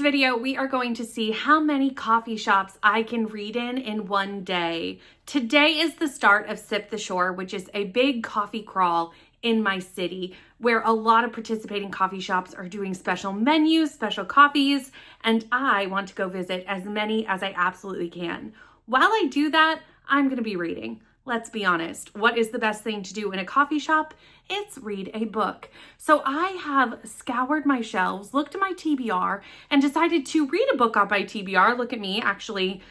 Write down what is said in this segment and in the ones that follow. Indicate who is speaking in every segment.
Speaker 1: video, we are going to see how many coffee shops I can read in one day. Today is the start of Sip the Shore, which is a big coffee crawl in my city where a lot of participating coffee shops are doing special menus, special coffees, and I want to go visit as many as I absolutely can. While I do that, I'm going to be reading. Let's be honest. What is the best thing to do in a coffee shop? It's read a book. So I have scoured my shelves, looked at my TBR, and decided to read a book on my TBR. Look at me actually,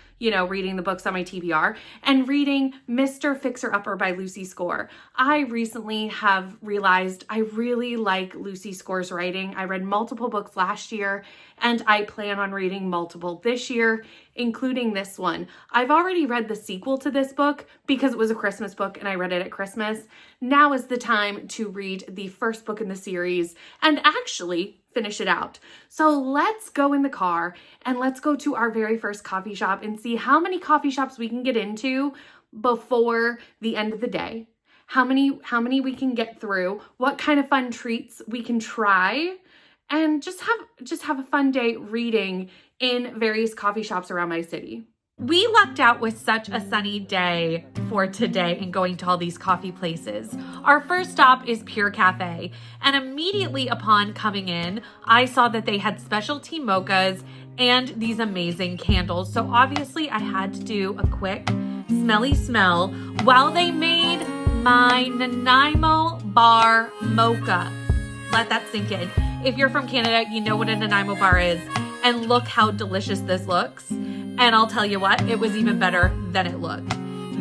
Speaker 1: reading the books on my TBR and reading Mr. Fixer-Upper by Lucy Score. I recently have realized I really like Lucy Score's writing. I read multiple books last year and I plan on reading multiple this year, including this one. I've already read the sequel to this book because it was a Christmas book and I read it at Christmas. Now is the time to read the first book in the series and actually finish it out. So let's go in the car and let's go to our very first coffee shop and see how many coffee shops we can get into before the end of the day. How many we can get through, what kind of fun treats we can try, and just have a fun day reading in various coffee shops around my city. We lucked out with such a sunny day for today and going to all these coffee places. Our first stop is Pure Cafe, and immediately upon coming in, I saw that they had specialty mochas and these amazing candles. So obviously I had to do a quick smelly smell while they made my Nanaimo bar mocha. Let that sink in. If you're from Canada, you know what a Nanaimo bar is, and look how delicious this looks. And I'll tell you what, it was even better than it looked.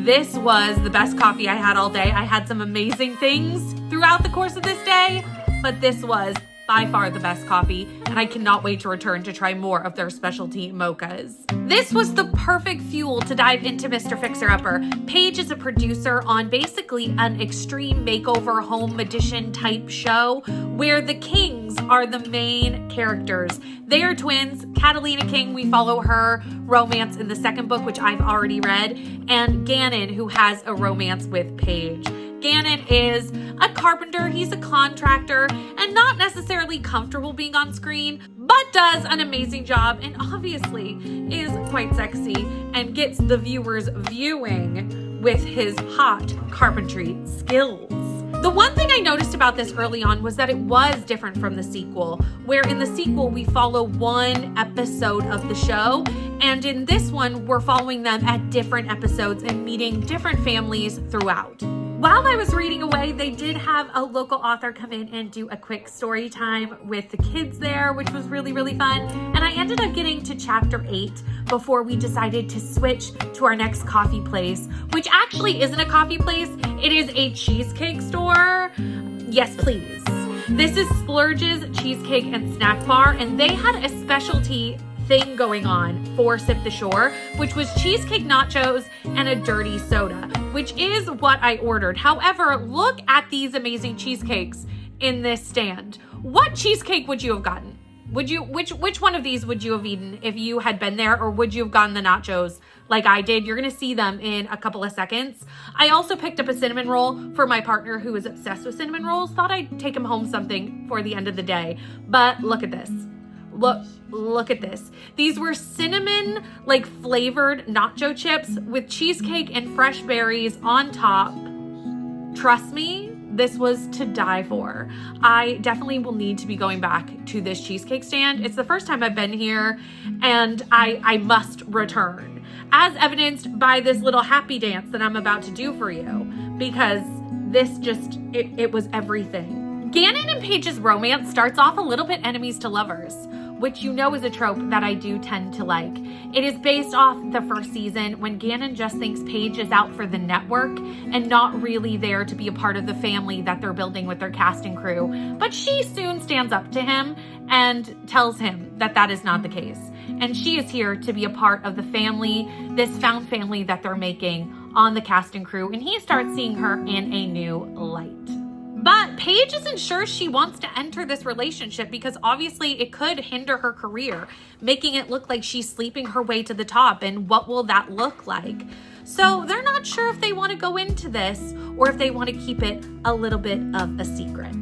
Speaker 1: This was the best coffee I had all day. I had some amazing things throughout the course of this day, but this was by far the best coffee, and I cannot wait to return to try more of their specialty mochas. This was the perfect fuel to dive into Mr. Fixer-Upper. Paige is a producer on basically an extreme makeover home edition type show where the Kings are the main characters. They are twins. Catalina King, we follow her romance in the second book, which I've already read, and Gannon, who has a romance with Paige. Gannon is a carpenter, he's a contractor, and not necessarily comfortable being on screen, but does an amazing job and obviously is quite sexy and gets the viewers viewing with his hot carpentry skills. The one thing I noticed about this early on was that it was different from the sequel, where in the sequel we follow one episode of the show, and in this one we're following them at different episodes and meeting different families throughout. While I was reading away, they did have a local author come in and do a quick story time with the kids there, which was really, really fun. And I ended up getting to chapter 8 before we decided to switch to our next coffee place, which actually isn't a coffee place. It is a cheesecake store. Yes, please. This is Splurge's Cheesecake and Snack Bar, and they had a specialty thing going on for Sip the Shore, which was cheesecake nachos and a dirty soda, which is what I ordered. However, look at these amazing cheesecakes in this stand. What cheesecake would you have gotten? Which one of these would you have eaten if you had been there, or would you have gotten the nachos like I did? You're gonna see them in a couple of seconds. I also picked up a cinnamon roll for my partner who is obsessed with cinnamon rolls. Thought I'd take him home something for the end of the day, but look at this. Look at this. These were cinnamon flavored nacho chips with cheesecake and fresh berries on top. Trust me, this was to die for. I definitely will need to be going back to this cheesecake stand. It's the first time I've been here and I must return, as evidenced by this little happy dance that I'm about to do for you, because this it was everything. Gannon and Paige's romance starts off a little bit enemies to lovers, which is a trope that I do tend to like. It is based off the first season when Gannon just thinks Paige is out for the network and not really there to be a part of the family that they're building with their cast and crew. But she soon stands up to him and tells him that that is not the case. And she is here to be a part of the family, this found family that they're making on the cast and crew. And he starts seeing her in a new light. But Paige isn't sure she wants to enter this relationship because obviously it could hinder her career, making it look like she's sleeping her way to the top. And what will that look like? So they're not sure if they want to go into this or if they want to keep it a little bit of a secret.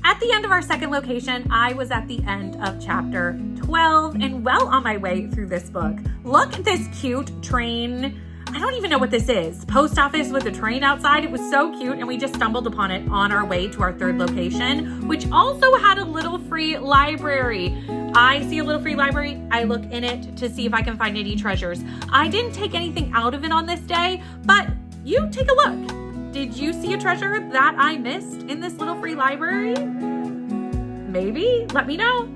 Speaker 1: At the end of our second location, I was at the end of chapter 12 and well on my way through this book. Look at this cute train. I don't even know what this is. Post office with a train outside. It was so cute, and we just stumbled upon it on our way to our third location, which also had a little free library. I see a little free library. I look in it to see if I can find any treasures. I didn't take anything out of it on this day, but you take a look. Did you see a treasure that I missed in this little free library? Maybe? Let me know.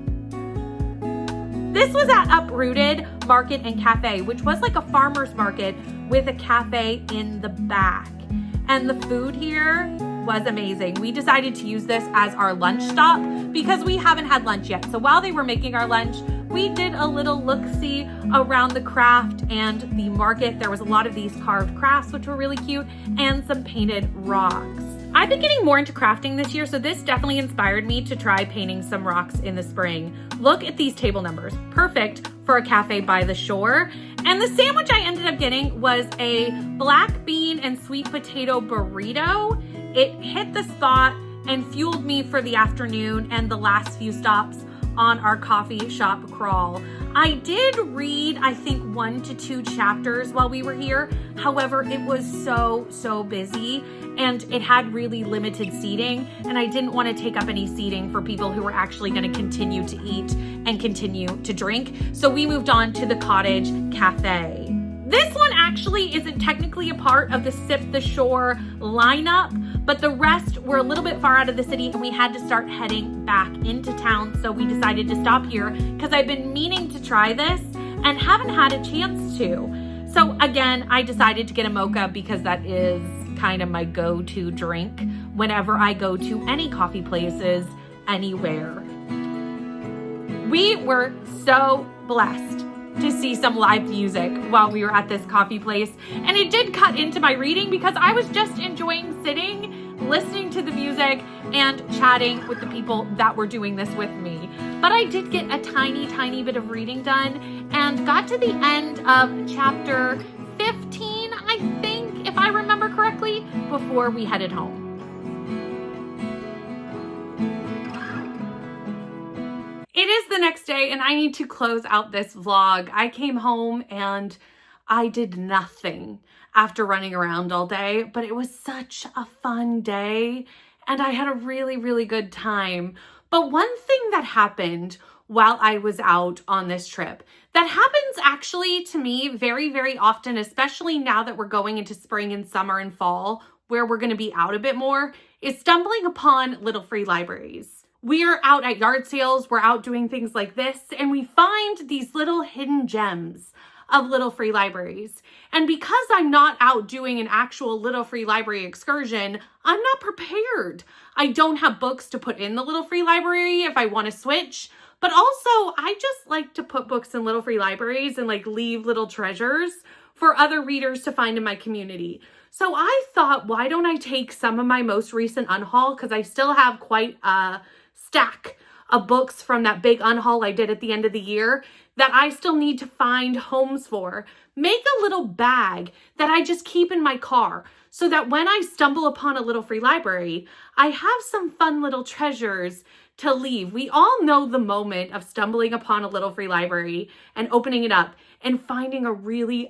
Speaker 1: This was at Uprooted Market and Cafe, which was like a farmer's market with a cafe in the back. And the food here was amazing. We decided to use this as our lunch stop because we haven't had lunch yet. So while they were making our lunch, we did a little look-see around the craft and the market. There was a lot of these carved crafts, which were really cute, and some painted rocks. I've been getting more into crafting this year, so this definitely inspired me to try painting some rocks in the spring. Look at these table numbers. Perfect for a cafe by the shore. And the sandwich I ended up getting was a black bean and sweet potato burrito. It hit the spot and fueled me for the afternoon and the last few stops on our coffee shop crawl. I did read, I think, 1 to 2 chapters while we were here. However, it was so busy and it had really limited seating, and I didn't want to take up any seating for people who were actually going to continue to eat and continue to drink. So we moved on to the Cottage Cafe. This one actually isn't technically a part of the Sip the Shore lineup, but the rest were a little bit far out of the city and we had to start heading back into town. So we decided to stop here because I've been meaning to try this and haven't had a chance to. So again, I decided to get a mocha because that is kind of my go-to drink whenever I go to any coffee places anywhere. We were so blessed to see some live music while we were at this coffee place. And it did cut into my reading because I was just enjoying sitting, listening to the music, and chatting with the people that were doing this with me. But I did get a tiny bit of reading done and got to the end of chapter 15, I think, if I remember correctly, before we headed home. It is the next day and I need to close out this vlog. I came home and I did nothing after running around all day, but it was such a fun day and I had a really good time. But one thing that happened while I was out on this trip that happens actually to me very often, especially now that we're going into spring and summer and fall, where we're going to be out a bit more, is stumbling upon little free libraries. We're out at yard sales, we're out doing things like this, and we find these little hidden gems of little free libraries. And because I'm not out doing an actual little free library excursion, I'm not prepared. I don't have books to put in the little free library if I want to switch, but also I just like to put books in little free libraries and like leave little treasures for other readers to find in my community. So I thought, why don't I take some of my most recent unhaul, because I still have quite a stack of books from that big unhaul I did at the end of the year that I still need to find homes for. Make a little bag that I just keep in my car so that when I stumble upon a little free library, I have some fun little treasures to leave. We all know the moment of stumbling upon a little free library and opening it up and finding a really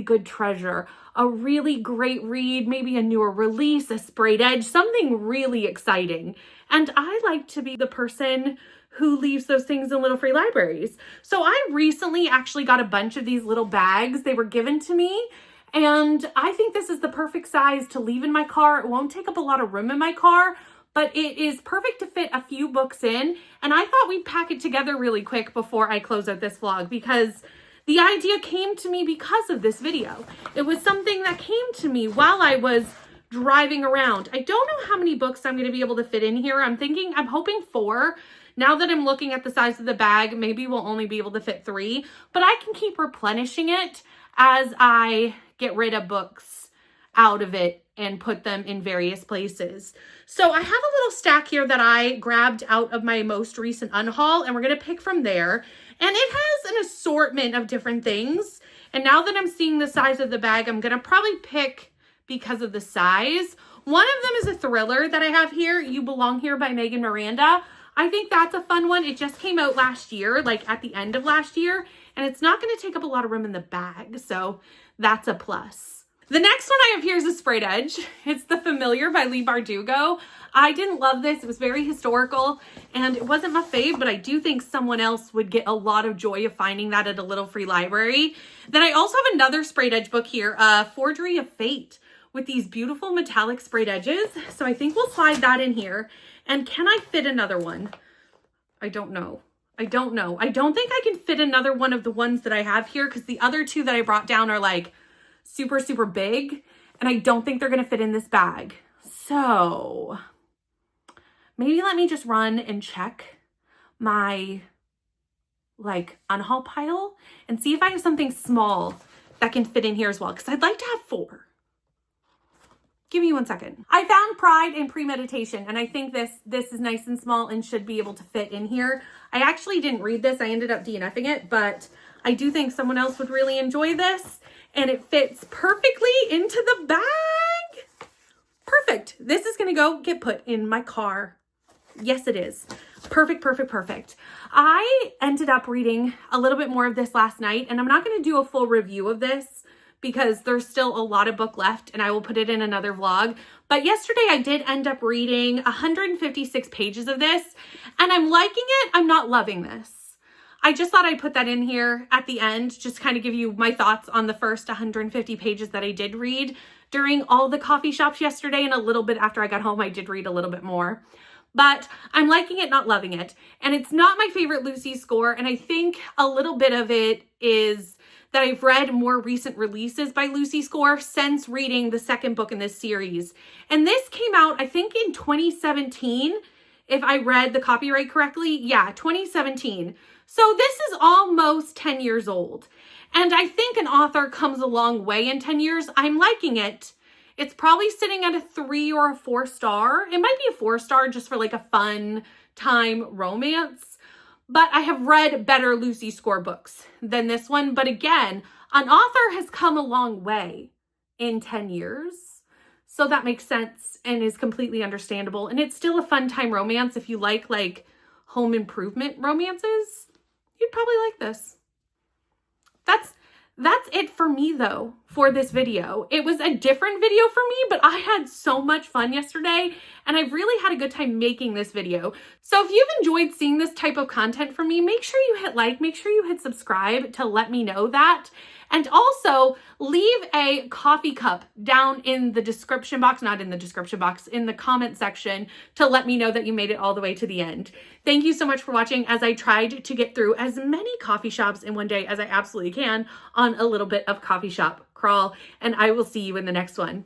Speaker 1: good treasure, a really great read, maybe a newer release, a sprayed edge, something really exciting. And I like to be the person who leaves those things in little free libraries. So I recently actually got a bunch of these little bags. They were given to me, and I think this is the perfect size to leave in my car. It won't take up a lot of room in my car, but it is perfect to fit a few books in. And I thought we'd pack it together really quick before I close out this vlog because the idea came to me because of this video. It was something that came to me while I was driving around. I don't know how many books I'm going to be able to fit in here. I'm hoping 4. Now that I'm looking at the size of the bag, maybe we'll only be able to fit 3, but I can keep replenishing it as I get rid of books out of it and put them in various places. So I have a little stack here that I grabbed out of my most recent unhaul, and we're going to pick from there. And it has an assortment of different things. And now that I'm seeing the size of the bag, I'm going to probably pick because of the size. One of them is a thriller that I have here, You Belong Here by Megan Miranda. I think that's a fun one. It just came out last year, like at the end of last year, and it's not going to take up a lot of room in the bag, so that's a plus. The next one I have here is a sprayed edge. It's The Familiar by Leigh Bardugo. I didn't love this. It was very historical, and it wasn't my fave, but I do think someone else would get a lot of joy of finding that at a little free library. Then I also have another sprayed edge book here, Forgery of Fate, with these beautiful metallic sprayed edges. So I think we'll slide that in here. And can I fit another one? I don't know. I don't think I can fit another one of the ones that I have here, because the other two that I brought down are like super, super big, and I don't think they're going to fit in this bag. So maybe let me just run and check my like unhaul pile and see if I have something small that can fit in here as well, because I'd like to have 4. Give me 1 second. I found Pride and Premeditation, and I think this is nice and small and should be able to fit in here. I actually didn't read this. I ended up DNFing it, but I do think someone else would really enjoy this, and it fits perfectly into the bag. Perfect. This is going to go get put in my car. Yes, it is. Perfect, perfect, perfect. I ended up reading a little bit more of this last night, and I'm not going to do a full review of this because there's still a lot of book left, and I will put it in another vlog. But yesterday I did end up reading 156 pages of this, and I'm liking it. I'm not loving this. I just thought I'd put that in here at the end, just kind of give you my thoughts on the first 150 pages that I did read during all the coffee shops yesterday, and a little bit after I got home, I did read a little bit more. But I'm liking it, not loving it. And it's not my favorite Lucy score, and I think a little bit of it is that I've read more recent releases by Lucy Score since reading the second book in this series. And this came out, I think, in 2017, if I read the copyright correctly. Yeah, 2017. So this is almost 10 years old. And I think an author comes a long way in 10 years. I'm liking it. It's probably sitting at a 3 or a 4 star. It might be a 4 star just for like a fun time romance. But I have read better Lucy Score books than this one. But again, an author has come a long way in 10 years. So that makes sense and is completely understandable. And it's still a fun time romance. If you like home improvement romances, you'd probably like this. That's it for me though, for this video. It was a different video for me, but I had so much fun yesterday, and I've really had a good time making this video. So if you've enjoyed seeing this type of content from me, make sure you hit like, make sure you hit subscribe to let me know that. And also leave a coffee cup down in the description box, not in the description box, in the comment section to let me know that you made it all the way to the end. Thank you so much for watching as I tried to get through as many coffee shops in one day as I absolutely can on a little bit of coffee shop crawl, and I will see you in the next one.